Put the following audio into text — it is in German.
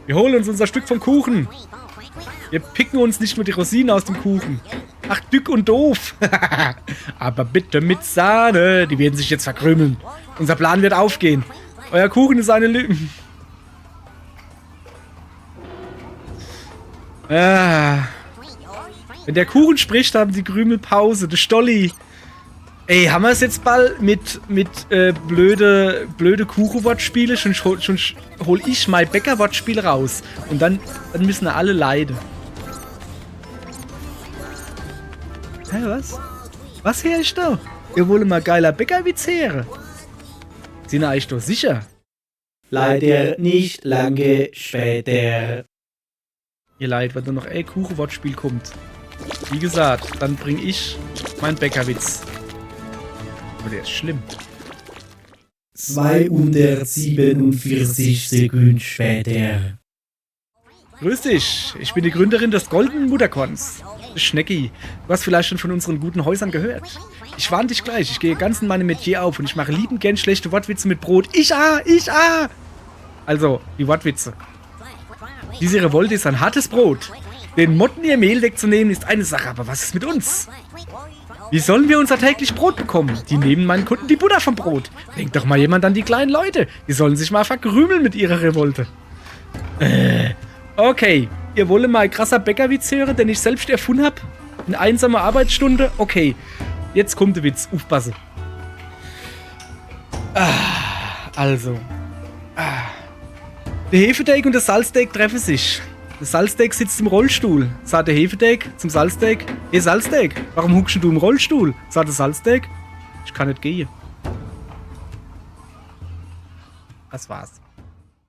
Wir holen uns unser Stück vom Kuchen. Wir picken uns nicht nur die Rosinen aus dem Kuchen. Ach, dick und doof. Aber bitte mit Sahne. Die werden sich jetzt verkrümeln. Unser Plan wird aufgehen. Euer Kuchen ist eine Lüge. Wenn der Kuchen spricht, haben die Krümel Pause. Der Stolli. Ey, haben wir es jetzt bald mit blöde Kuchen-Wortspiele? Schon hol ich mein Bäcker-Wortspiel raus. Und dann müssen alle leiden. Hä, was? Was her ich da? Ihr wollt mal geiler Bäckerwitz her? Sind ihr euch doch sicher? Leider nicht lange später. Ihr Leid, wenn da noch Kuchen-Wortspiel kommt. Wie gesagt, dann bring ich meinen Bäckerwitz. Aber der ist schlimm. 247 Sekunden später. Grüß dich, ich bin die Gründerin des Goldenen Mutterkorns. Schnecki, du hast vielleicht schon von unseren guten Häusern gehört. Ich warne dich gleich, ich gehe ganz in meinem Metier auf und ich mache liebend gern schlechte Wortwitze mit Brot. Ich. Also, die Wortwitze. Diese Revolte ist ein hartes Brot. Den Motten ihr Mehl wegzunehmen ist eine Sache, aber was ist mit uns? Wie sollen wir unser täglich Brot bekommen? Die nehmen meinen Kunden die Butter vom Brot. Denkt doch mal jemand an die kleinen Leute. Die sollen sich mal verkrümeln mit ihrer Revolte. Okay, ihr wollt mal ein krasser Bäckerwitz hören, den ich selbst erfunden habe? Eine einsame Arbeitsstunde? Okay, jetzt kommt der Witz. Aufpasse. Also. Der Hefeteig und der Salzteig treffen sich. Der Salzteig sitzt im Rollstuhl. Sagt der Hefeteig zum Salzteig: Hey Salzteig, warum huckst du im Rollstuhl? Sagt der Salzteig: Ich kann nicht gehen. Das war's.